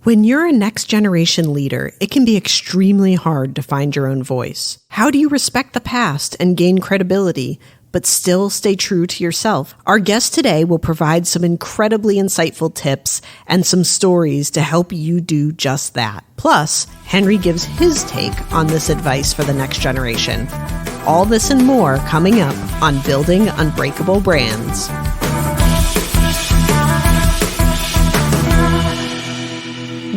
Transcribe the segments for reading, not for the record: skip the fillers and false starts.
When you're a next generation leader, it can be extremely hard to find your own voice. How do you respect the past and gain credibility, but still stay true to yourself? Our guest today will provide some incredibly insightful tips and some stories to help you do just that. Plus, Henry gives his take on this advice for the next generation. All this and more coming up on Building Unbreakable Brands.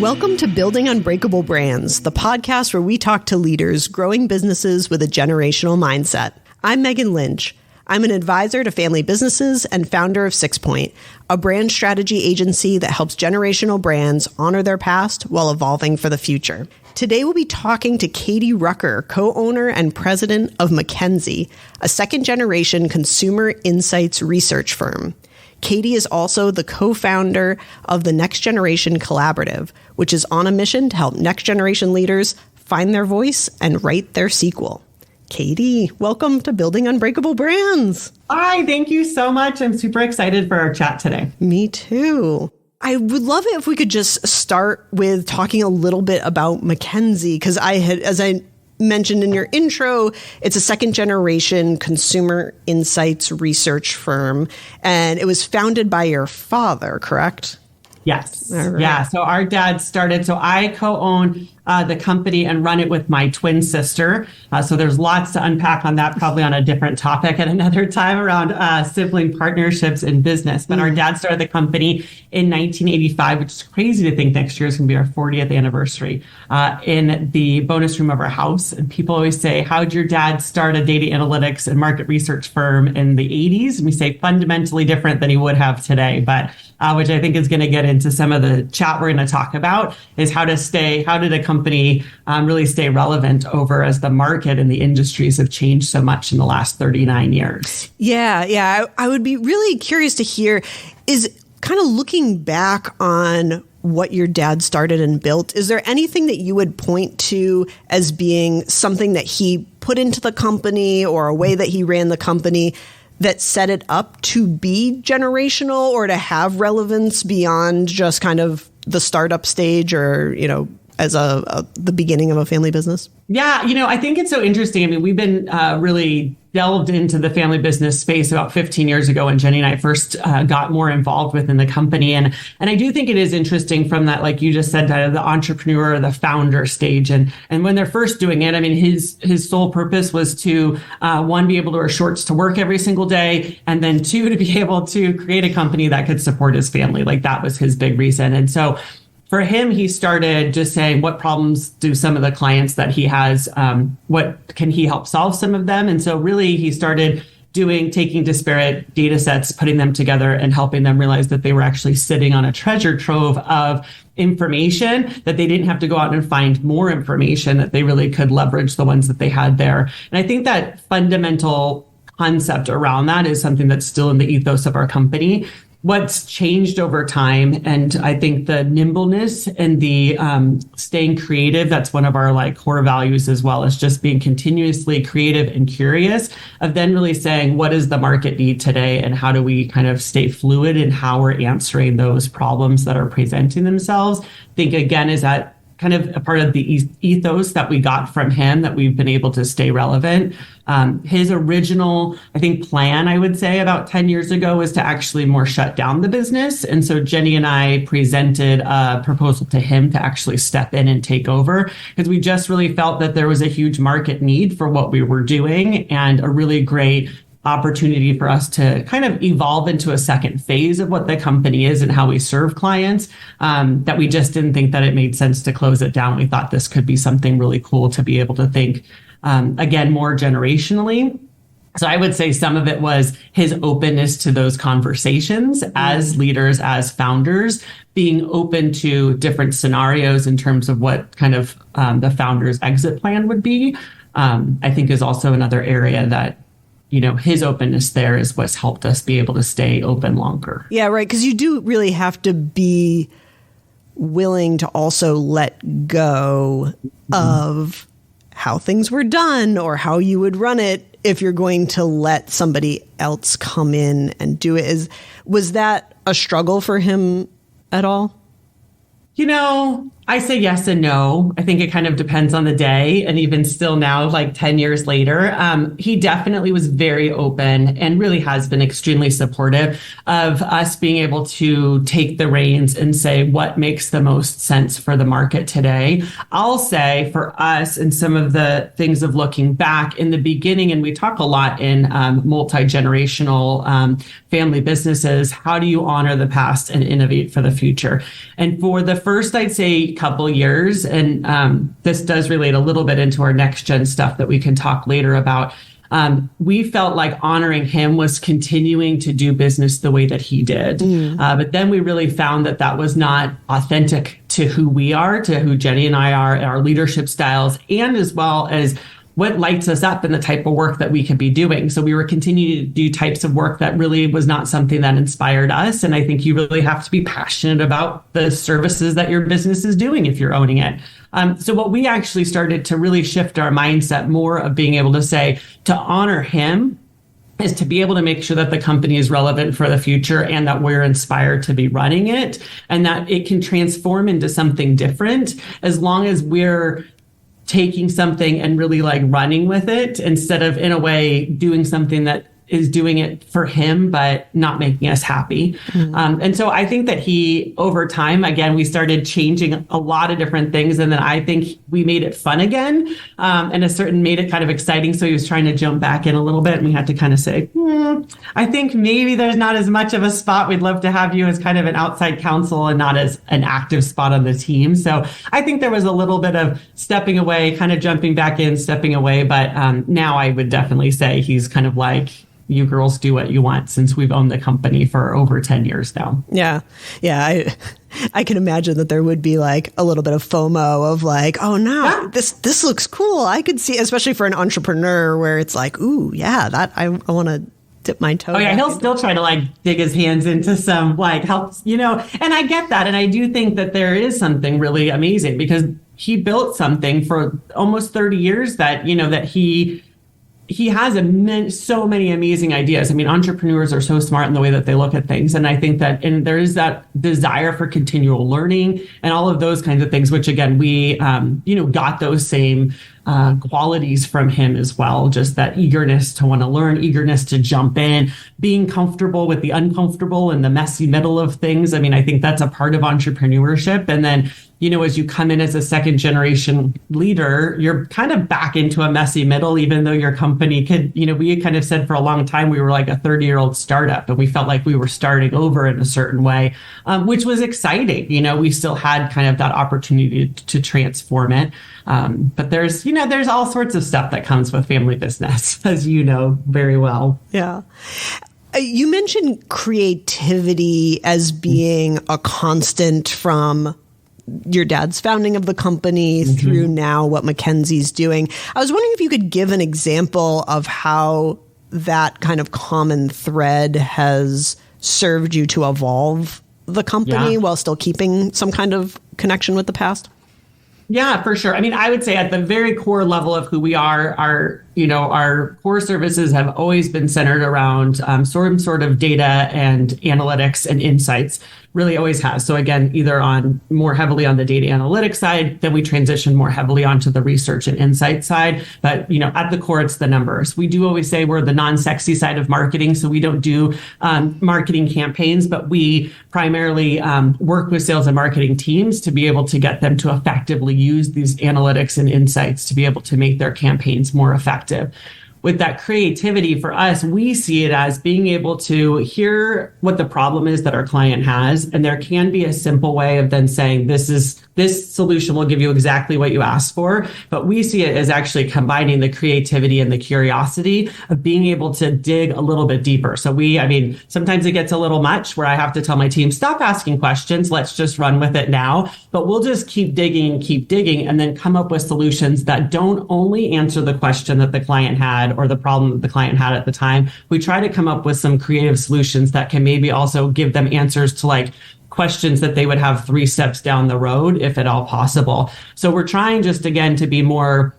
Welcome to Building Unbreakable Brands, the podcast where we talk to leaders growing businesses with a generational mindset. I'm Meghan Lynch. I'm an advisor to family businesses and founder of 6 Point, a brand strategy agency that helps generational brands honor their past while evolving for the future. Today, we'll be talking to Katie Rucker, co-owner and president of MacKenzie, a second-generation consumer insights research firm. Katie is also the co-founder of the Next Generation Collaborative, which is on a mission to help next generation leaders find their voice and write their sequel. Katie, welcome to Building Unbreakable Brands. Hi, thank you so much. I'm super excited for our chat today. Me too. I would love it if we could just start with talking a little bit about MacKenzie, because as I mentioned in your intro, it's a second generation consumer insights research firm, and it was founded by your father, correct? Yes. Right. Yeah. So our dad started, so I co-own the company and run it with my twin sister. So there's lots to unpack on that, probably on a different topic at another time around sibling partnerships in business. But our dad started the company in 1985, which is crazy to think next year is going to be our 40th anniversary, in the bonus room of our house. And people always say, how'd your dad start a data analytics and market research firm in the 80s? And we say fundamentally different than he would have today, but which I think is going to get into some of the chat we're going to talk about, is how did a company really stay relevant over as the market and the industries have changed so much in the last 39 years. Yeah. I would be really curious to hear, is kind of looking back on what your dad started and built, is there anything that you would point to as being something that he put into the company or a way that he ran the company that set it up to be generational or to have relevance beyond just kind of the startup stage or, as the beginning of a family business? Yeah, I think it's so interesting. I mean, we've been really delved into the family business space about 15 years ago when Jenny and I first got more involved within the company. And I do think it is interesting from that, like you just said, the entrepreneur, the founder stage. And when they're first doing it, I mean, his sole purpose was to, one, be able to wear shorts to work every single day. And then two, to be able to create a company that could support his family. Like that was his big reason. And so for him, he started just saying, what problems do some of the clients that he has, what can he help solve some of them? And so really he started taking disparate data sets, putting them together and helping them realize that they were actually sitting on a treasure trove of information, that they didn't have to go out and find more information, that they really could leverage the ones that they had there. And I think that fundamental concept around that is something that's still in the ethos of our company. What's changed over time, and I think the nimbleness and the staying creative, that's one of our core values as well, as just being continuously creative and curious, of then really saying, what does the market need today and how do we kind of stay fluid in how we're answering those problems that are presenting themselves. I think, again, is that kind of a part of the ethos that we got from him, that we've been able to stay relevant. His original, I think, plan, I would say about 10 years ago, was to actually more shut down the business. And so Jenny and I presented a proposal to him to actually step in and take over, because we just really felt that there was a huge market need for what we were doing and a really great opportunity for us to kind of evolve into a second phase of what the company is and how we serve clients, that we just didn't think that it made sense to close it down. We thought this could be something really cool to be able to think, again, more generationally. So I would say some of it was his openness to those conversations as leaders, as founders, being open to different scenarios in terms of what kind of the founder's exit plan would be, I think is also another area that his openness there is what's helped us be able to stay open longer. Yeah, right. Because you do really have to be willing to also let go of how things were done or how you would run it if you're going to let somebody else come in and do it. Was that a struggle for him at all? I say yes and no. I think it kind of depends on the day. And even still now, like 10 years later, he definitely was very open and really has been extremely supportive of us being able to take the reins and say what makes the most sense for the market today. I'll say for us, and some of the things of looking back in the beginning, and we talk a lot in multi-generational family businesses, how do you honor the past and innovate for the future? And for the first, I'd say, couple years, and this does relate a little bit into our next gen stuff that we can talk later about. We felt like honoring him was continuing to do business the way that he did. But then we really found that that was not authentic to who we are, to who Jenny and I are, our leadership styles, and as well as what lights us up and the type of work that we could be doing. So we were continuing to do types of work that really was not something that inspired us. And I think you really have to be passionate about the services that your business is doing if you're owning it. So what we actually started to really shift our mindset more of being able to say, to honor him is to be able to make sure that the company is relevant for the future and that we're inspired to be running it and that it can transform into something different as long as we're taking something and really like running with it instead of, in a way, doing something that is doing it for him, but not making us happy. And so I think that he, over time, again, we started changing a lot of different things. And then I think we made it fun again, and made it kind of exciting. So he was trying to jump back in a little bit, and we had to kind of say, I think maybe there's not as much of a spot. We'd love to have you as kind of an outside counsel and not as an active spot on the team. So I think there was a little bit of stepping away, kind of jumping back in, stepping away. But now I would definitely say he's kind of like, you girls do what you want, since we've owned the company for over 10 years now. Yeah. I can imagine that there would be like a little bit of FOMO of like, oh no, this looks cool. I could see, especially for an entrepreneur where it's like, ooh, yeah, that I want to dip my toe. Oh yeah, he'll still try to like dig his hands into some like help, and I get that. And I do think that there is something really amazing because he built something for almost 30 years that, that he has so many amazing ideas. I mean, entrepreneurs are so smart in the way that they look at things. And I think that there is that desire for continual learning and all of those kinds of things, which again, we, got those same qualities from him as well. Just that eagerness to want to learn, eagerness to jump in, being comfortable with the uncomfortable and the messy middle of things. I mean, I think that's a part of entrepreneurship. And then, as you come in as a second generation leader, you're kind of back into a messy middle, even though your company could, we kind of said for a long time, we were like a 30-year-old startup and we felt like we were starting over in a certain way, which was exciting. We still had kind of that opportunity to transform it. But there's all sorts of stuff that comes with family business, as you know very well. Yeah. You mentioned creativity as being a constant from your dad's founding of the company through now what MacKenzie's doing. I was wondering if you could give an example of how that kind of common thread has served you to evolve the company while still keeping some kind of connection with the past. Yeah, for sure. I mean, I would say at the very core level of who we are, our core services have always been centered around some sort of data and analytics and insights. Really always has. So again, either on more heavily on the data analytics side, then we transition more heavily onto the research and insight side. But, at the core, it's the numbers. We do always say we're the non-sexy side of marketing. So we don't do marketing campaigns, but we primarily work with sales and marketing teams to be able to get them to effectively use these analytics and insights to be able to make their campaigns more effective. With that creativity for us, we see it as being able to hear what the problem is that our client has. And there can be a simple way of then saying, this solution will give you exactly what you asked for. But we see it as actually combining the creativity and the curiosity of being able to dig a little bit deeper. So sometimes it gets a little much where I have to tell my team, stop asking questions. Let's just run with it now. But we'll just keep digging, and then come up with solutions that don't only answer the question that the client had or the problem that the client had at the time. We try to come up with some creative solutions that can maybe also give them answers to like questions that they would have 3 steps down the road, if at all possible. So we're trying just, again, to be more,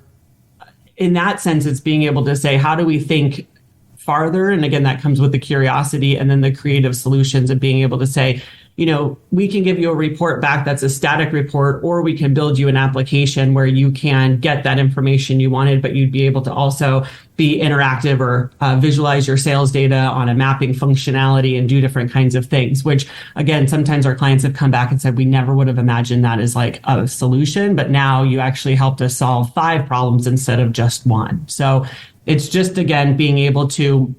in that sense, it's being able to say, how do we think farther? And again, that comes with the curiosity and then the creative solutions of being able to say, we can give you a report back that's a static report, or we can build you an application where you can get that information you wanted, but you'd be able to also be interactive or visualize your sales data on a mapping functionality and do different kinds of things, which again, sometimes our clients have come back and said, we never would have imagined that as like a solution, but now you actually helped us solve 5 problems instead of just one. So it's just, again, being able to,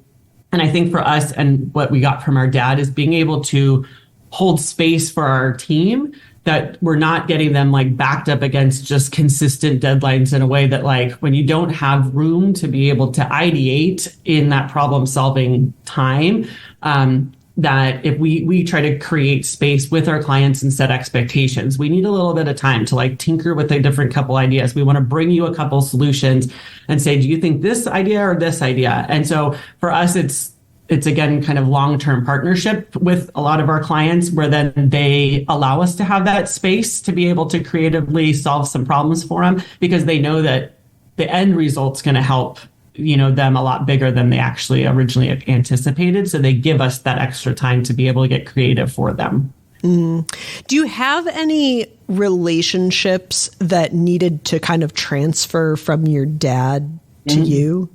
and I think for us and what we got from our dad is being able to hold space for our team, that we're not getting them like backed up against just consistent deadlines in a way that like when you don't have room to be able to ideate in that problem solving time, that if we try to create space with our clients and set expectations, we need a little bit of time to like tinker with a different couple ideas. We want to bring you a couple solutions and say, do you think this idea or this idea? And so for us, it's again, kind of long-term partnership with a lot of our clients where then they allow us to have that space to be able to creatively solve some problems for them because they know that the end result's going to help, them a lot bigger than they actually originally anticipated. So they give us that extra time to be able to get creative for them. Do you have any relationships that needed to kind of transfer from your dad to you?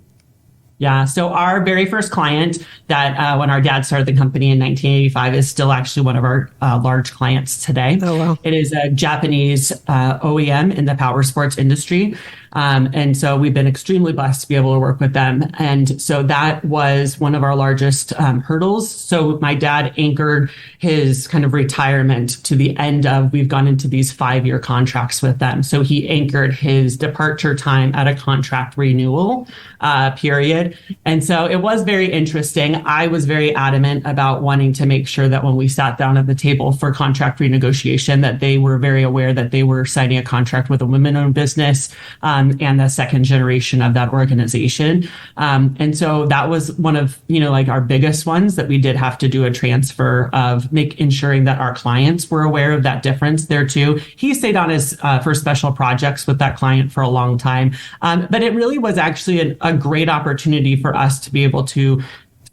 Yeah. So our very first client that when our dad started the company in 1985 is still actually one of our large clients today. Oh, wow. It is a Japanese OEM in the power sports industry. And so we've been extremely blessed to be able to work with them. And so that was one of our largest hurdles. So my dad anchored his kind of retirement to the end of, we've gone into these 5-year contracts with them. So he anchored his departure time at a contract renewal period. And so it was very interesting. I was very adamant about wanting to make sure that when we sat down at the table for contract renegotiation, that they were very aware that they were signing a contract with a women-owned business and the second generation of that organization. And so that was one of, like our biggest ones that we did have to do a transfer of ensuring that our clients were aware of that difference there too. He stayed on his for special projects with that client for a long time. But it really was actually a great opportunity for us to be able to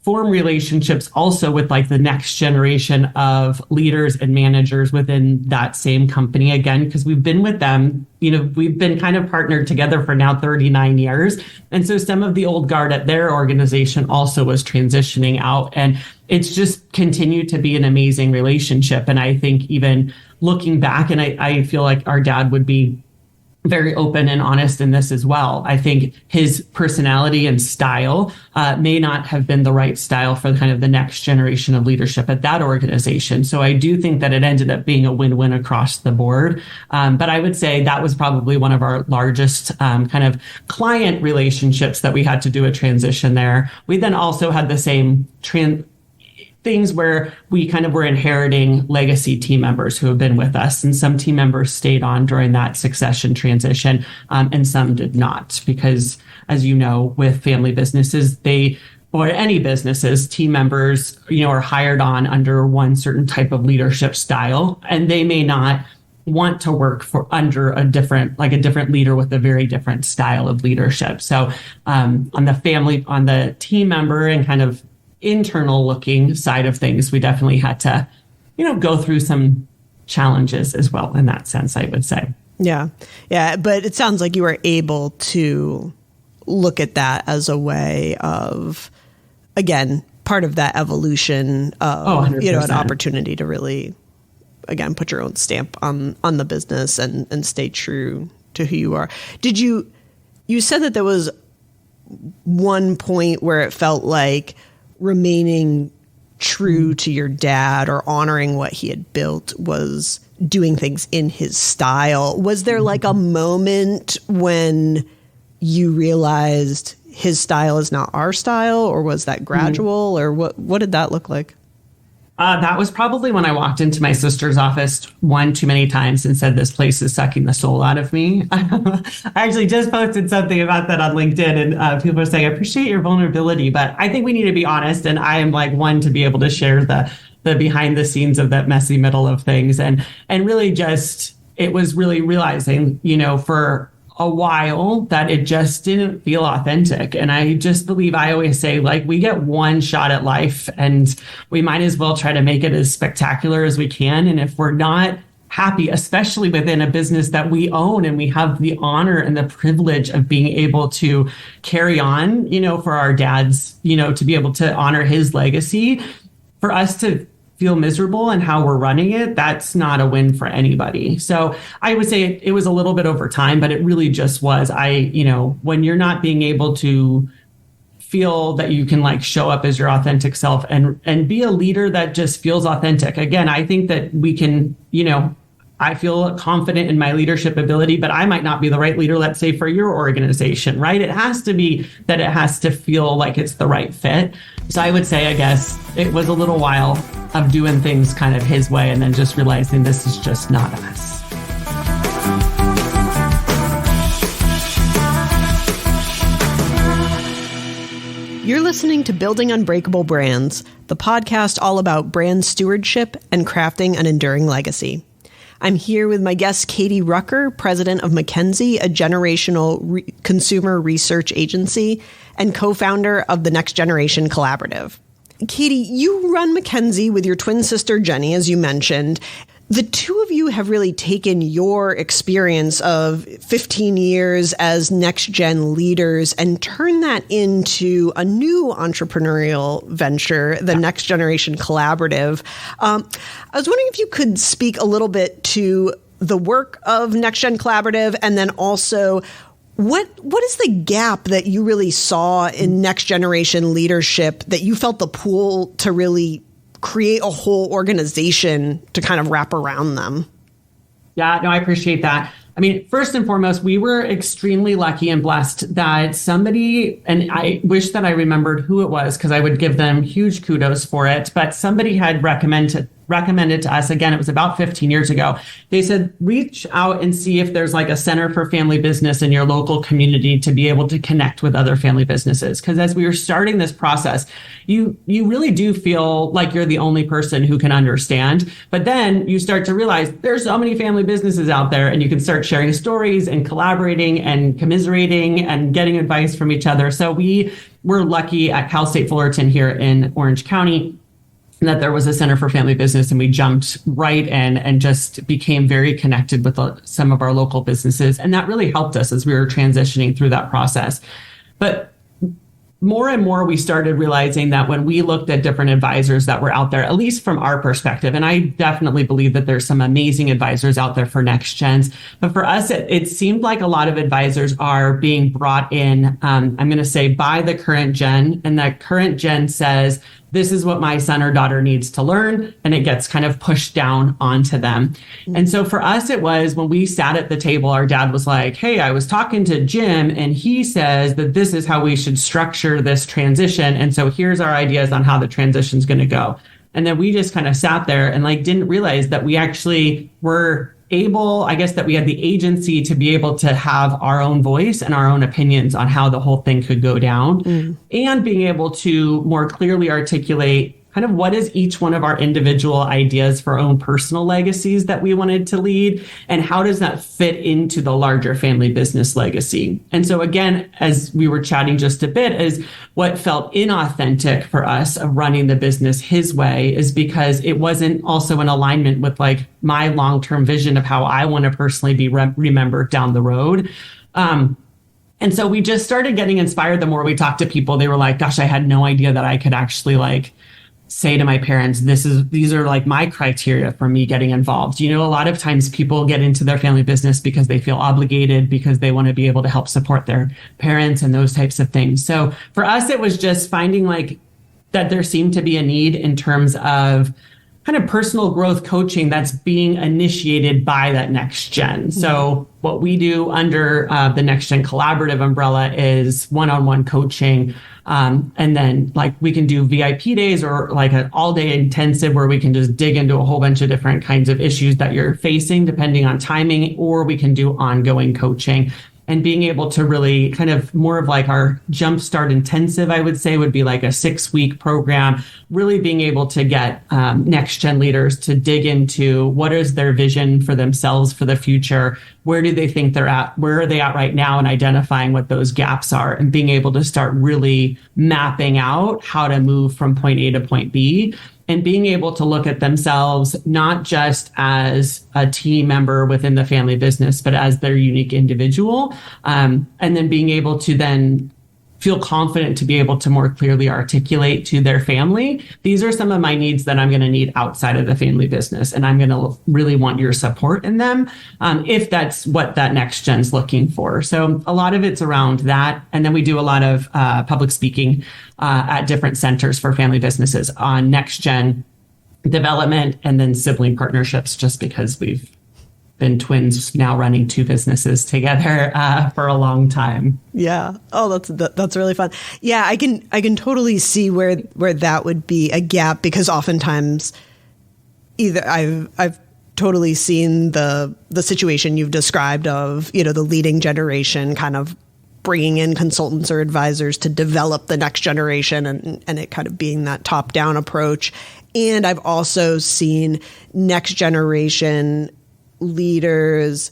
form relationships also with like the next generation of leaders and managers within that same company again, because we've been with them, we've been kind of partnered together for now 39 years. And so some of the old guard at their organization also was transitioning out, and it's just continued to be an amazing relationship. And I think even looking back, and I feel like our dad would be very open and honest in this as well. I think his personality and style may not have been the right style for kind of the next generation of leadership at that organization. So I do think that it ended up being a win-win across the board. But I would say that was probably one of our largest kind of client relationships that we had to do a transition there. We then also had the same things where we kind of were inheriting legacy team members who have been with us, and some team members stayed on during that succession transition, and some did not, because as you know, with family businesses, or any businesses, team members, are hired on under one certain type of leadership style, and they may not want to work under a different leader with a very different style of leadership. So on the team member and kind of internal looking side of things, we definitely had to, go through some challenges as well in that sense, I would say. Yeah. Yeah. But it sounds like you were able to look at that as a way of, again, part of that evolution of, an opportunity to really, again, put your own stamp on the business and stay true to who you are. You said that there was one point where it felt like remaining true to your dad or honoring what he had built was doing things in his style. Was there like a moment when you realized his style is not our style, or was that gradual, or what did that look like? That was probably when I walked into my sister's office one too many times and said, this place is sucking the soul out of me. I actually just posted something about that on LinkedIn, and people are saying, I appreciate your vulnerability, but I think we need to be honest. And I am like one to be able to share the behind the scenes of that messy middle of things. And really just, it was really realizing, for a while that it just didn't feel authentic. And I just believe, I always say, like, we get one shot at life and we might as well try to make it as spectacular as we can. And if we're not happy, especially within a business that we own and we have the honor and the privilege of being able to carry on, for our dad's, to be able to honor his legacy, for us to feel miserable in how we're running it, that's not a win for anybody. So I would say it was a little bit over time, but it really just was, when you're not being able to feel that you can like show up as your authentic self and be a leader that just feels authentic. Again, I think that we can, I feel confident in my leadership ability, but I might not be the right leader, let's say, for your organization, right? It has to be that it has to feel like it's the right fit. So I would say, I guess, it was a little while of doing things kind of his way and then just realizing this is just not us. You're listening to Building Unbreakable Brands, the podcast all about brand stewardship and crafting an enduring legacy. I'm here with my guest, Katie Rucker, president of MacKenzie, a generational consumer research agency, and co-founder of the Next Generation Collaborative. Katie, you run MacKenzie with your twin sister, Jenny, as you mentioned. The two of you have really taken your experience of 15 years as next-gen leaders and turned that into a new entrepreneurial venture, the Next Generation Collaborative. I was wondering if you could speak a little bit to the work of Next Gen Collaborative, and then also what is the gap that you really saw in next generation leadership that you felt the pull to really create a whole organization to kind of wrap around them? Yeah, no, I appreciate that. I mean, first and foremost, we were extremely lucky and blessed that somebody, and I wish that I remembered who it was because I would give them huge kudos for it, but somebody had recommended to us, again, it was about 15 years ago. They said, reach out and see if there's like a center for family business in your local community to be able to connect with other family businesses. Because as we were starting this process, you really do feel like you're the only person who can understand. But then you start to realize there's so many family businesses out there, and you can start sharing stories and collaborating and commiserating and getting advice from each other. So we were lucky at Cal State Fullerton here in Orange County that there was a Center for Family Business, and we jumped right in and just became very connected with some of our local businesses. And that really helped us as we were transitioning through that process. But more and more, we started realizing that when we looked at different advisors that were out there, at least from our perspective, and I definitely believe that there's some amazing advisors out there for next gens, but for us, it seemed like a lot of advisors are being brought in, I'm going to say, by the current gen, and that current gen says, this is what my son or daughter needs to learn, and it gets kind of pushed down onto them. And so for us, it was when we sat at the table, our dad was like, hey, I was talking to Jim, and he says that this is how we should structure this transition. And so here's our ideas on how the transition's going to go. And then we just kind of sat there and like didn't realize that we actually were able, I guess, that we had the agency to be able to have our own voice and our own opinions on how the whole thing could go down, and being able to more clearly articulate kind of what is each one of our individual ideas for our own personal legacies that we wanted to lead, and how does that fit into the larger family business legacy. And so again, as we were chatting just a bit, is what felt inauthentic for us of running the business his way is because it wasn't also in alignment with like my long-term vision of how I want to personally be remembered down the road. And so we just started getting inspired. The more we talked to people, they were like, gosh, I had no idea that I could actually like say to my parents, these are like my criteria for me getting involved. You know, a lot of times people get into their family business because they feel obligated, because they want to be able to help support their parents and those types of things. So for us, it was just finding like that there seemed to be a need in terms of kind of personal growth coaching that's being initiated by that next gen. So what we do under the Next Gen Collaborative umbrella is one-on-one coaching. And then like we can do VIP days or like an all-day intensive where we can just dig into a whole bunch of different kinds of issues that you're facing depending on timing, or we can do ongoing coaching. and being able to really kind of more of like our Jumpstart Intensive, I would say, would be like a 6-week program, really being able to get next gen leaders to dig into what is their vision for themselves for the future, where do they think they're at, where are they at right now, and identifying what those gaps are, and being able to start really mapping out how to move from point A to point B, and being able to look at themselves not just as a team member within the family business, but as their unique individual. And then being able to then feel confident to be able to more clearly articulate to their family, these are some of my needs that I'm going to need outside of the family business. And I'm going to really want your support in them, if that's what that next gen's looking for. So a lot of it's around that. And then we do a lot of public speaking at different centers for family businesses on next gen development, and then sibling partnerships, just because we've been twins now running 2 businesses together for a long time. Yeah. Oh, that's really fun. Yeah, I can totally see where that would be a gap, because oftentimes either I've totally seen the situation you've described of, the leading generation kind of bringing in consultants or advisors to develop the next generation, and it kind of being that top-down approach. And I've also seen next generation leaders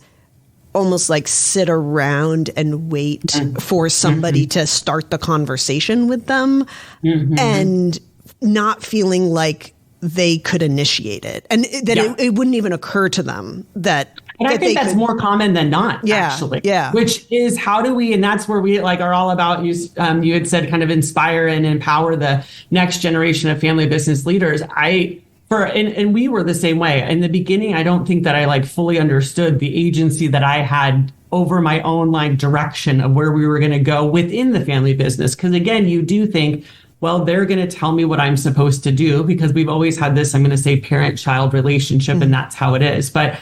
almost like sit around and wait for somebody to start the conversation with them, and not feeling like they could initiate it, and that it wouldn't even occur to them that. And I think that's more common than not, actually. Yeah. Which is how do we, and that's where we are all about, you had said kind of inspire and empower the next generation of family business leaders. And we were the same way. In the beginning, I don't think that I fully understood the agency that I had over my own direction of where we were going to go within the family business. Because again, you do think, well, they're going to tell me what I'm supposed to do, because we've always had this, I'm going to say, parent-child relationship, and that's how it is. But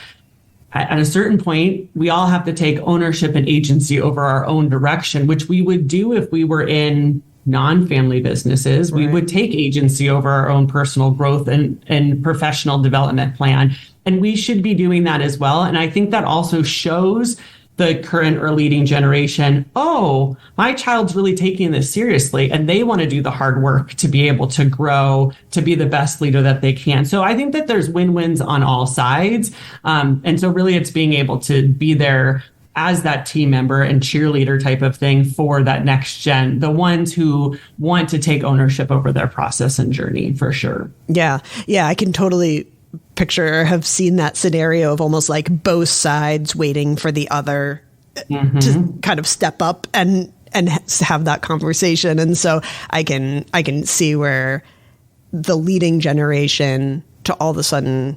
at a certain point, we all have to take ownership and agency over our own direction, which we would do if we were in non-family businesses. Right. We would take agency over our own personal growth and professional development plan. And we should be doing that as well. And I think that also shows the current or leading generation, oh, my child's really taking this seriously, and they want to do the hard work to be able to grow, to be the best leader that they can. So I think that there's win-wins on all sides. And so really it's being able to be there as that team member and cheerleader type of thing for that next gen, the ones who want to take ownership over their process and journey, for sure. Yeah. Yeah. I can totally picture or have seen that scenario of almost like both sides waiting for the other to kind of step up and have that conversation. And so I can see where the leading generation to all of a sudden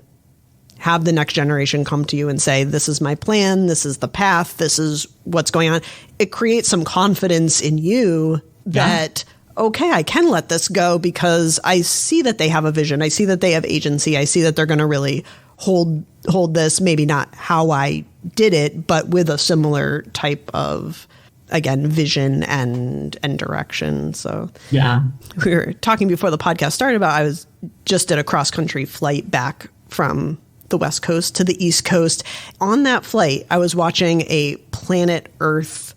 have the next generation come to you and say, this is my plan, this is the path, this is what's going on. It creates some confidence in you that, okay, I can let this go because I see that they have a vision. I see that they have agency. I see that they're going to really hold this, maybe not how I did it, but with a similar type of, again, vision and direction. So yeah, we were talking before the podcast started about, I was just at a cross-country flight back from the West Coast to the East Coast. On that flight, I was watching a Planet Earth,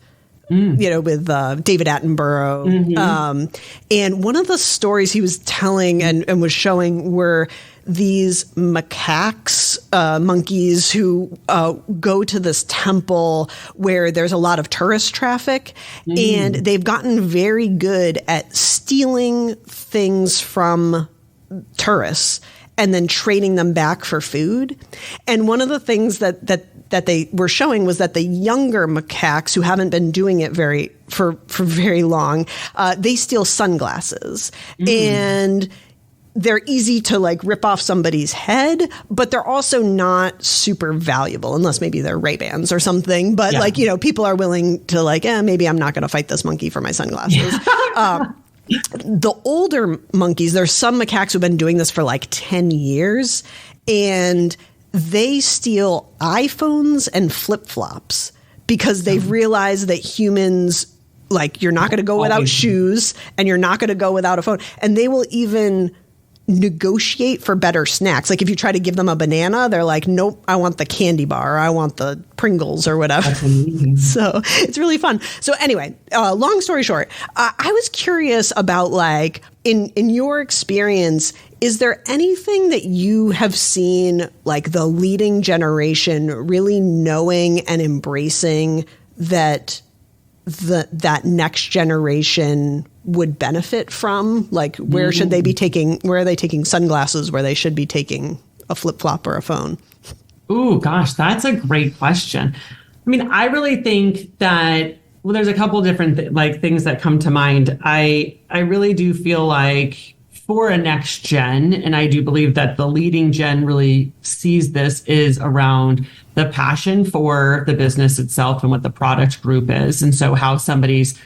with David Attenborough. And one of the stories he was telling and was showing were these macaques, monkeys who go to this temple where there's a lot of tourist traffic. And they've gotten very good at stealing things from tourists and then trading them back for food. And one of the things that they were showing was that the younger macaques who haven't been doing it for very long, they steal sunglasses. And they're easy to rip off somebody's head, but they're also not super valuable unless maybe they're Ray-Bans or something. But people are willing to maybe I'm not going to fight this monkey for my sunglasses. The older monkeys, there's some macaques who've been doing this for 10 years, and they steal iPhones and flip-flops because they've realized that humans, you're not going to go without shoes and you're not going to go without a phone. And they will even negotiate for better snacks. Like if you try to give them a banana, they're like, nope, I want the candy bar, or I want the Pringles or whatever. So it's really fun. So anyway, long story short, I was curious about like, in your experience, is there anything that you have seen like the leading generation really knowing and embracing that that next generation would benefit from? Like where should they be taking, where are they taking sunglasses where they should be taking a flip-flop or a phone? Ooh, gosh, that's a great question. I mean, I really think that, well, there's a couple different things that come to mind. I really do feel like for a next gen, and I do believe that the leading gen really sees this, is around the passion for the business itself and what the product group is. And so how somebody's,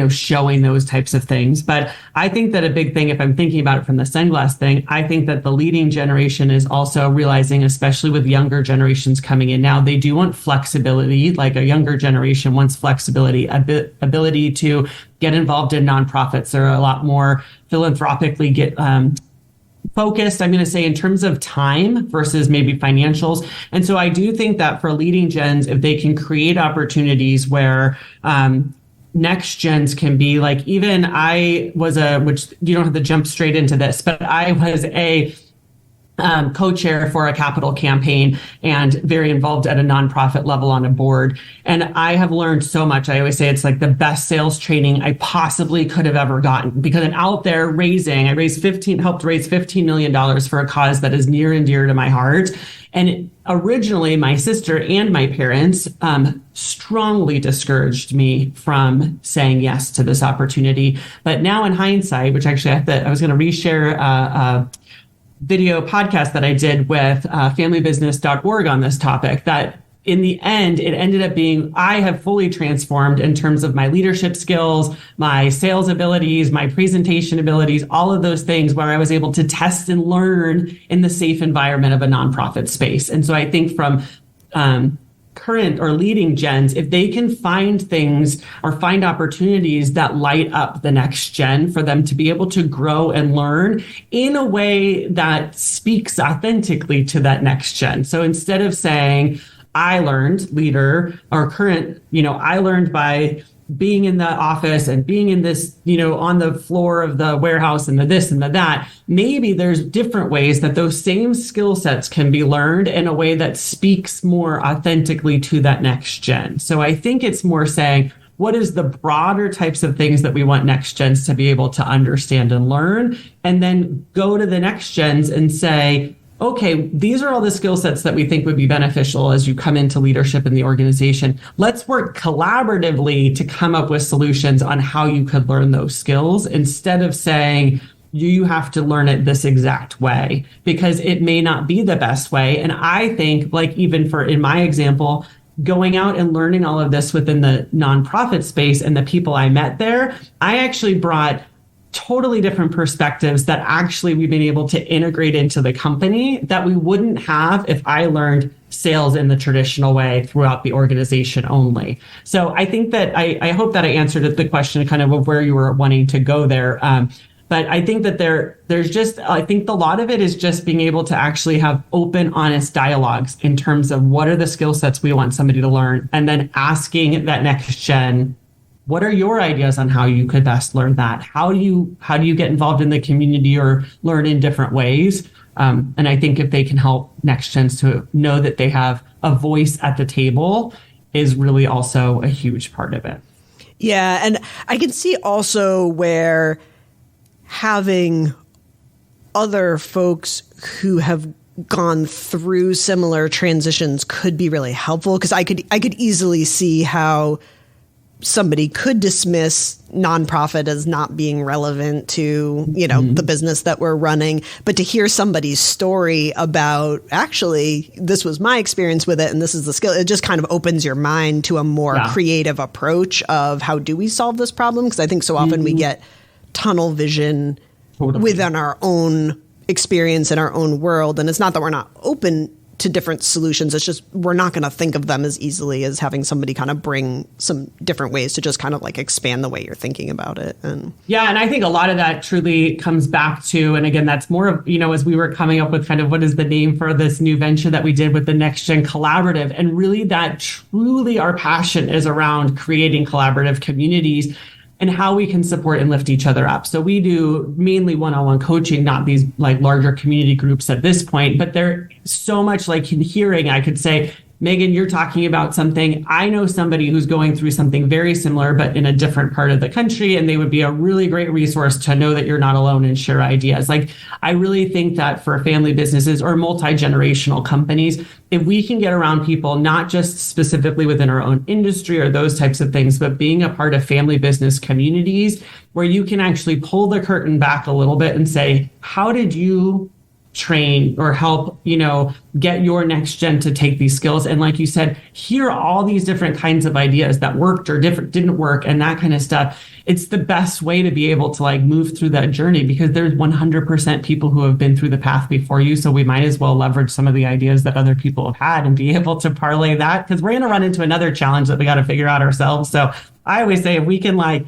showing those types of things. But I think that a big thing, if I'm thinking about it from the sunglass thing, I think that the leading generation is also realizing, especially with younger generations coming in now, they do want flexibility. Like a younger generation wants flexibility, ability to get involved in nonprofits. They're a lot more philanthropically focused, I'm going to say, in terms of time versus maybe financials. And so I do think that for leading gens, if they can create opportunities where next gens can be like, even I was which you don't have to jump straight into this, but I was a co-chair for a capital campaign and very involved at a nonprofit level on a board. And I have learned so much. I always say it's like the best sales training I possibly could have ever gotten, because I'm out there helped raise $15 million for a cause that is near and dear to my heart. And originally my sister and my parents strongly discouraged me from saying yes to this opportunity. But now in hindsight, which actually I was going to reshare a video podcast that I did with familybusiness.org on this topic, that in the end, it ended up being, I have fully transformed in terms of my leadership skills, my sales abilities, my presentation abilities, all of those things, where I was able to test and learn in the safe environment of a nonprofit space. And so I think from current or leading gens, if they can find things or find opportunities that light up the next gen for them to be able to grow and learn in a way that speaks authentically to that next gen. So instead of saying, I learned, leader or current, I learned by being in the office and being in this, on the floor of the warehouse and the this and the that, maybe there's different ways that those same skill sets can be learned in a way that speaks more authentically to that next gen. So I think it's more saying, what is the broader types of things that we want next gens to be able to understand and learn, and then go to the next gens and say, okay, these are all the skill sets that we think would be beneficial as you come into leadership in the organization. Let's work collaboratively to come up with solutions on how you could learn those skills, instead of saying, you have to learn it this exact way, because it may not be the best way. And I think, like, even in my example, going out and learning all of this within the nonprofit space and the people I met there, I actually brought totally different perspectives that actually we've been able to integrate into the company that we wouldn't have if I learned sales in the traditional way throughout the organization only. So I think that I hope that I answered the question kind of where you were wanting to go there. But I think that I think a lot of it is just being able to actually have open, honest dialogues in terms of what are the skill sets we want somebody to learn, and then asking that next gen, what are your ideas on how you could best learn that? How do you get involved in the community or learn in different ways? And I think if they can help next gens to know that they have a voice at the table is really also a huge part of it. Yeah. And I can see also where having other folks who have gone through similar transitions could be really helpful, because I could easily see how somebody could dismiss nonprofit as not being relevant to, the business that we're running. But to hear somebody's story about, actually, this was my experience with it and this is the skill, it just kind of opens your mind to a more creative approach of how do we solve this problem? Because I think so often we get tunnel vision within our own experience in our own world. And it's not that we're not open to different solutions. It's just, we're not going to think of them as easily as having somebody kind of bring some different ways to just kind of like expand the way you're thinking about it. And yeah, and I think a lot of that truly comes back to, and again, that's more of, as we were coming up with kind of what is the name for this new venture that we did with the Next Gen Collaborative. And really that truly our passion is around creating collaborative communities and how we can support and lift each other up. So we do mainly one-on-one coaching, not these like larger community groups at this point, but they're so much like in hearing, I could say, Meghan, you're talking about something. I know somebody who's going through something very similar, but in a different part of the country, and they would be a really great resource to know that you're not alone and share ideas. Like, I really think that for family businesses or multi-generational companies, if we can get around people, not just specifically within our own industry or those types of things, but being a part of family business communities where you can actually pull the curtain back a little bit and say, how did you train or help, get your next gen to take these skills? And like you said, hear all these different kinds of ideas that worked or didn't work and that kind of stuff. It's the best way to be able to like move through that journey, because there's 100% people who have been through the path before you. So we might as well leverage some of the ideas that other people have had and be able to parlay that, because we're going to run into another challenge that we got to figure out ourselves. So I always say if we can like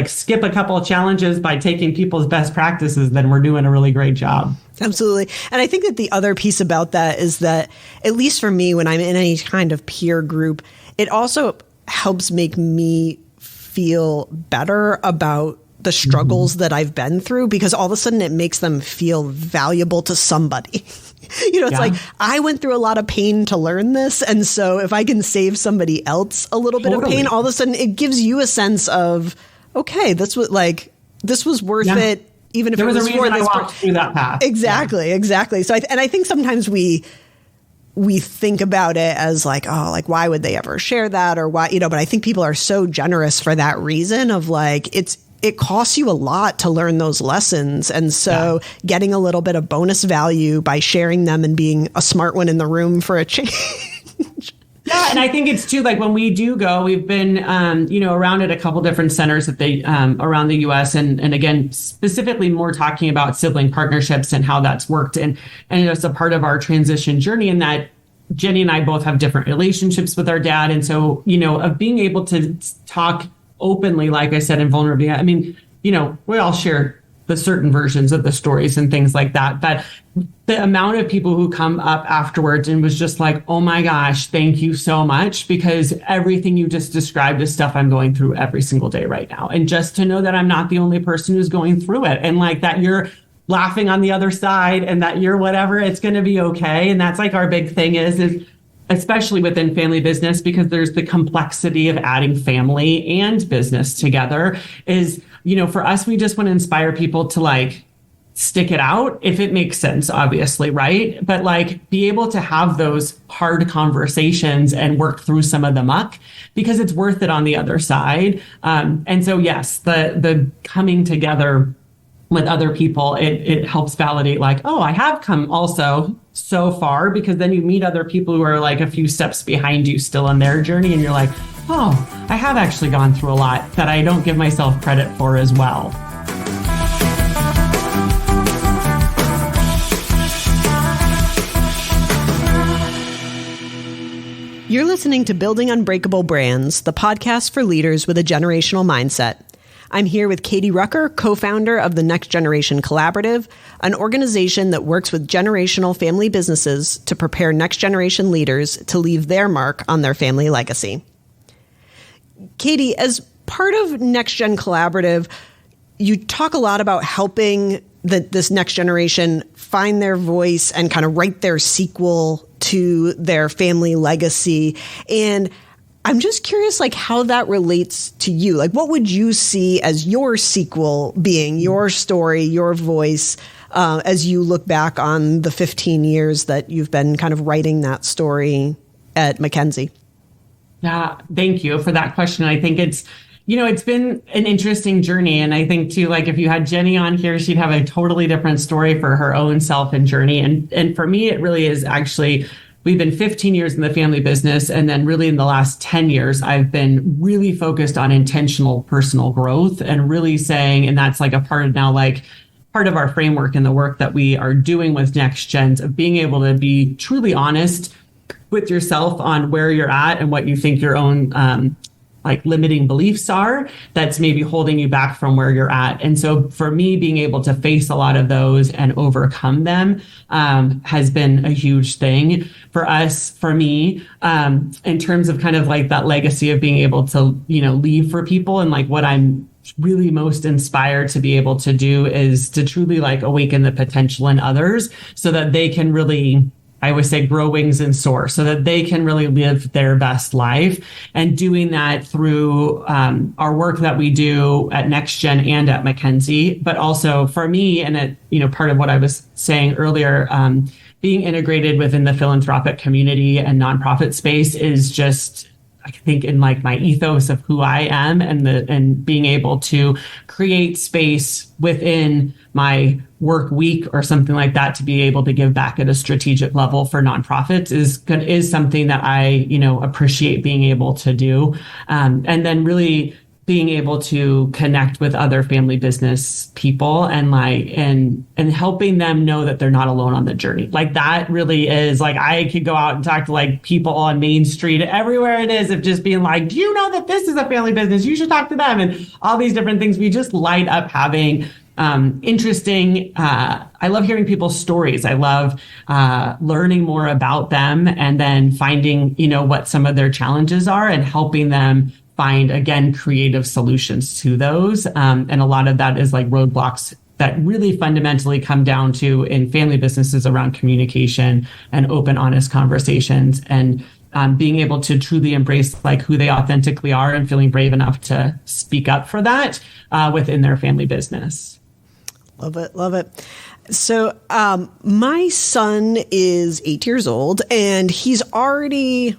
skip a couple of challenges by taking people's best practices, then we're doing a really great job. Absolutely. And I think that the other piece about that is that, at least for me, when I'm in any kind of peer group, it also helps make me feel better about the struggles that I've been through, because all of a sudden it makes them feel valuable to somebody. It's like, I went through a lot of pain to learn this. And so if I can save somebody else a little bit of pain, all of a sudden it gives you a sense of, okay, this was worth it. Even if there was it was a reason I walked through that path. Exactly. So I think sometimes we think about it as like, oh, like, why would they ever share that, or why, but I think people are so generous for that reason of like, it costs you a lot to learn those lessons. And so getting a little bit of bonus value by sharing them and being a smart one in the room for a change. Yeah, and I think it's too, like when we do go, we've been, around at a couple different centers that they around the U.S. And again, specifically more talking about sibling partnerships and how that's worked. And it's a part of our transition journey, in that Jenny and I both have different relationships with our dad. And so, of being able to talk openly, like I said, and vulnerably, I mean, we all share the certain versions of the stories and things like that. But the amount of people who come up afterwards and was just like, oh my gosh, thank you so much, because everything you just described is stuff I'm going through every single day right now. And just to know that I'm not the only person who's going through it, and like that you're laughing on the other side, and that you're whatever, it's going to be okay. And that's like our big thing is especially within family business, because there's the complexity of adding family and business together, is, for us, we just want to inspire people to like stick it out if it makes sense, obviously, right? But like be able to have those hard conversations and work through some of the muck, because it's worth it on the other side. And so, yes, the coming together with other people, it helps validate like, oh, I have come also so far, because then you meet other people who are like a few steps behind you still on their journey. And you're like, oh, I have actually gone through a lot that I don't give myself credit for as well. You're listening to Building Unbreakable Brands, the podcast for leaders with a generational mindset. I'm here with Katie Rucker, co-founder of the Next Generation Collaborative, an organization that works with generational family businesses to prepare next generation leaders to leave their mark on their family legacy. Katie, as part of Next Gen Collaborative, you talk a lot about helping this next generation find their voice and kind of write their sequel to their family legacy. And I'm just curious, like, how that relates to you. Like, what would you see as your sequel being, your story, your voice, as you look back on the 15 years that you've been kind of writing that story at MacKenzie? Yeah, thank you for that question. I think it's been an interesting journey. And I think too, like if you had Jenny on here, she'd have a totally different story for her own self and journey. And for me, it really is actually, we've been 15 years in the family business. And then really in the last 10 years, I've been really focused on intentional personal growth and really saying, and that's like a part of now, like part of our framework and the work that we are doing with next gens of being able to be truly honest with yourself on where you're at and what you think your own like limiting beliefs are that's maybe holding you back from where you're at. And so for me, being able to face a lot of those and overcome them has been a huge thing for us, for me, in terms of kind of like that legacy of being able to, leave for people. And like what I'm really most inspired to be able to do is to truly like awaken the potential in others so that they can really, I always say, grow wings and soar so that they can really live their best life. And doing that through our work that we do at NextGen and at MacKenzie, but also for me, and part of what I was saying earlier, being integrated within the philanthropic community and nonprofit space is just, I think, in like my ethos of who I am and being able to create space within my work week or something like that to be able to give back at a strategic level for nonprofits is something that I, appreciate being able to do. And then really being able to connect with other family business people and helping them know that they're not alone on the journey. Like that really is like, I could go out and talk to like people on Main Street, everywhere it is, of just being like, do you know that this is a family business? You should talk to them, and all these different things. We just light up having interesting. I love hearing people's stories. I love learning more about them and then finding, what some of their challenges are and helping them find, again, creative solutions to those. And a lot of that is like roadblocks that really fundamentally come down to in family businesses around communication and open, honest conversations and being able to truly embrace like who they authentically are and feeling brave enough to speak up for that within their family business. Love it. Love it. So my son is 8 years old and he's already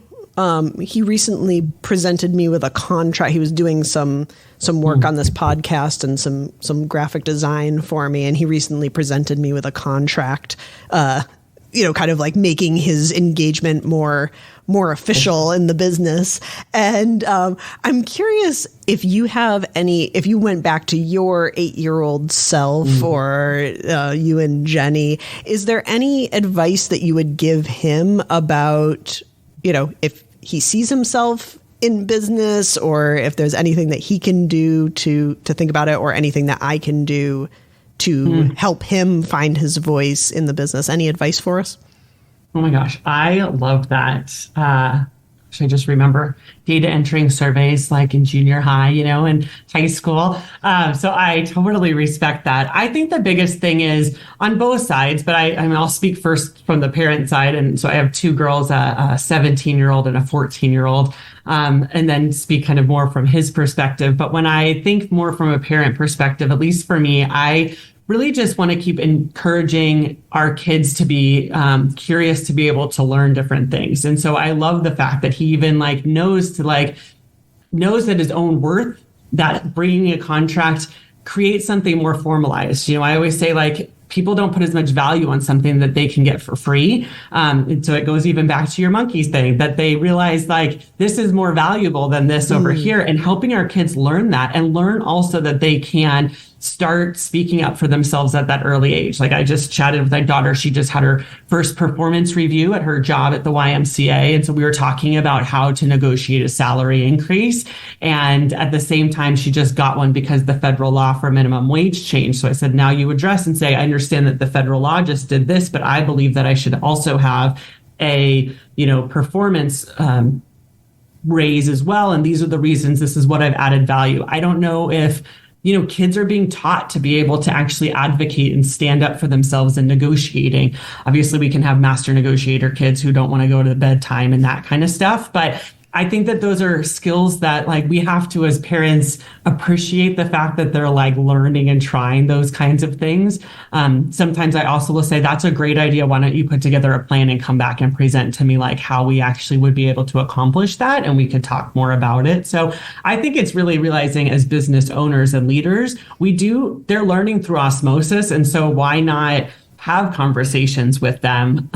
he recently presented me with a contract. He was doing some work on this podcast and some graphic design for me. And he recently presented me with a contract, kind of like making his engagement more official in the business. And I'm curious if you went back to your 8-year-old self or you and Jenny, is there any advice that you would give him about, if he sees himself in business or if there's anything that he can do to think about it or anything that I can do to help him find his voice in the business? Any advice for us? Oh my gosh, I love that. I just remember data entering surveys like in junior high, and high school. So I totally respect that. I think the biggest thing is on both sides, but I'll speak first from the parent side. And so I have two girls, a 17-year-old and a 14-year-old, and then speak kind of more from his perspective. But when I think more from a parent perspective, at least for me, I really just want to keep encouraging our kids to be curious, to be able to learn different things. And so I love the fact that he even knows that his own worth, that bringing a contract creates something more formalized. I always say people don't put as much value on something that they can get for free. And so it goes even back to your monkeys thing, that they realize this is more valuable than this over here, and helping our kids learn that and learn also that they can start speaking up for themselves at that early age. I just chatted with my daughter. She just had her first performance review at her job at the YMCA. And so we were talking about how to negotiate a salary increase. And at the same time, she just got one because the federal law for minimum wage changed. So I said, now you address and say, I understand that the federal law just did this, but I believe that I should also have a, performance raise as well. And these are the reasons. This is what I've added value. I don't know if kids are being taught to be able to actually advocate and stand up for themselves in negotiating. Obviously, we can have master negotiator kids who don't want to go to bedtime and that kind of stuff. But I think that those are skills that we have to, as parents, appreciate the fact that they're learning and trying those kinds of things. Sometimes I also will say, that's a great idea. Why don't you put together a plan and come back and present to me how we actually would be able to accomplish that, and we could talk more about it. So I think it's really realizing as business owners and leaders, they're learning through osmosis. And so why not have conversations with them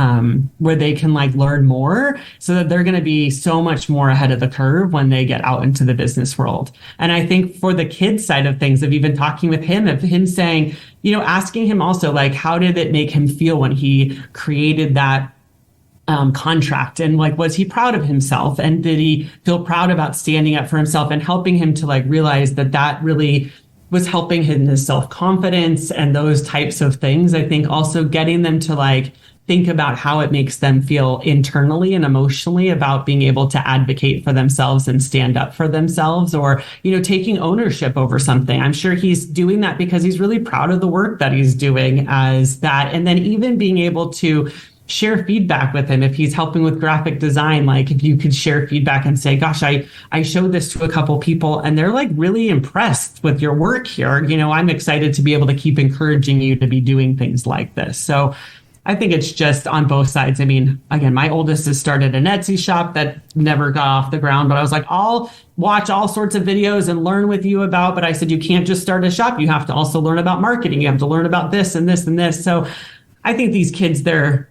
where they can like learn more, so that they're going to be so much more ahead of the curve when they get out into the business world. And I think for the kids side of things, of even talking with him, of him saying, you know, asking him also, like, how did it make him feel when he created that contract, and like, was he proud of himself, and did he feel proud about standing up for himself, and helping him to like realize that that really was helping him, his self-confidence and those types of things. I think also getting them to like think about how it makes them feel internally and emotionally about being able to advocate for themselves and stand up for themselves, or, you know, taking ownership over something. I'm sure he's doing that because he's really proud of the work that he's doing as that. And then even being able to share feedback with him if he's helping with graphic design. Like, if you could share feedback and say, gosh, I showed this to a couple people and they're like really impressed with your work here. You know, I'm excited to be able to keep encouraging you to be doing things like this. So I think it's just on both sides. I mean, again, my oldest has started an Etsy shop that never got off the ground, but I was like, I'll watch all sorts of videos and learn with you about, but I said, you can't just start a shop. You have to also learn about marketing. You have to learn about this and this and this. So I think these kids, they're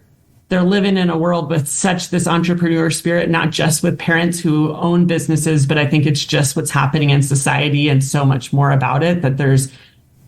living in a world with such this entrepreneur spirit, not just with parents who own businesses, but I think it's just what's happening in society and so much more about it, that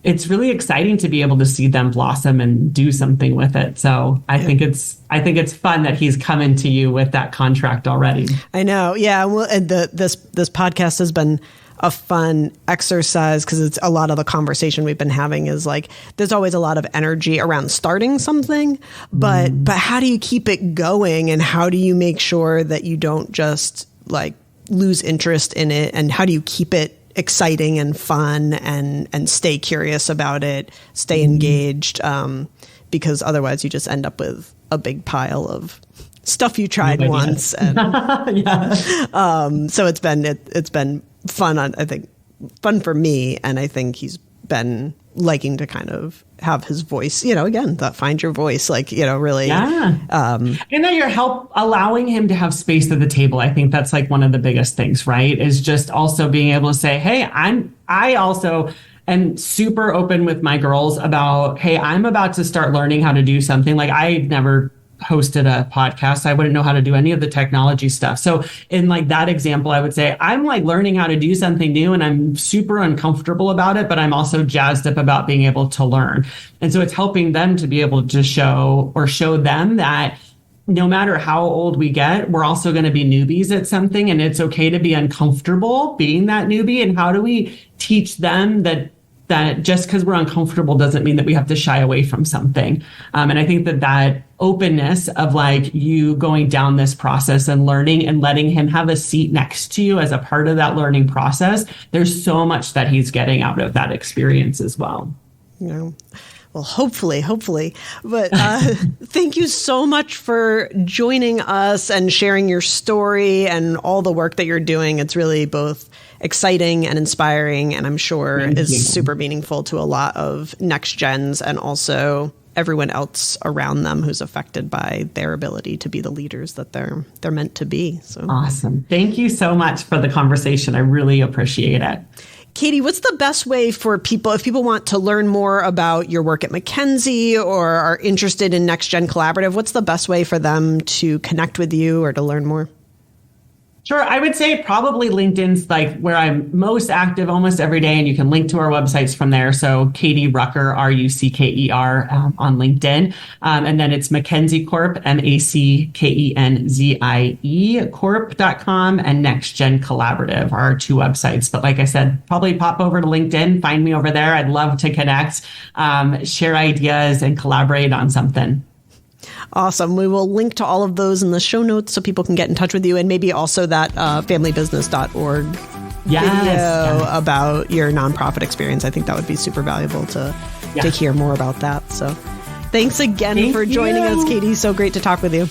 it's really exciting to be able to see them blossom and do something with it. So I think it's fun that he's coming to you with that contract already. I know. Yeah. Well, and this podcast has been a fun exercise, because it's a lot of the conversation we've been having is like, there's always a lot of energy around starting something, but how do you keep it going, and how do you make sure that you don't just like lose interest in it, and how do you keep it exciting and fun and stay curious about it, stay engaged, because otherwise you just end up with a big pile of stuff you tried once. And so it's been fun, I think fun for me, and I think he's been liking to kind of have his voice, you know, again, that find your voice, like, you know, really. Yeah. And then your help allowing him to have space at the table. I think that's like one of the biggest things, right? Is just also being able to say, hey, I also am super open with my girls about, hey, I'm about to start learning how to do something. Like, I never hosted a podcast. I wouldn't know how to do any of the technology stuff. So in like that example, I would say I'm like learning how to do something new, and I'm super uncomfortable about it, but I'm also jazzed up about being able to learn. And so it's helping them to be able to show them that no matter how old we get, we're also going to be newbies at something, and it's okay to be uncomfortable being that newbie. And how do we teach them that just because we're uncomfortable doesn't mean that we have to shy away from something. And I think that openness of like you going down this process and learning and letting him have a seat next to you as a part of that learning process, there's so much that he's getting out of that experience as well. Yeah. Well, hopefully. But thank you so much for joining us and sharing your story and all the work that you're doing. It's really both exciting and inspiring, and I'm sure is super meaningful to a lot of next gens, and also everyone else around them who's affected by their ability to be the leaders that they're meant to be. So awesome. Thank you so much for the conversation. I really appreciate it. Katie, what's the best way for people, if people want to learn more about your work at MacKenzie or are interested in Next Gen Collaborative, what's the best way for them to connect with you or to learn more? Sure. I would say probably LinkedIn's like where I'm most active almost every day, and you can link to our websites from there. So Katie Rucker, Rucker, on LinkedIn. And then it's MacKenzie Corp, MacKenzie Corp.com, and Next Gen Collaborative are our two websites. But like I said, probably pop over to LinkedIn, find me over there. I'd love to connect, share ideas, and collaborate on something. Awesome. We will link to all of those in the show notes so people can get in touch with you, and maybe also that familybusiness.org video about your nonprofit experience. I think that would be super valuable to hear more about that. So thanks again for joining us, Katie. So great to talk with you.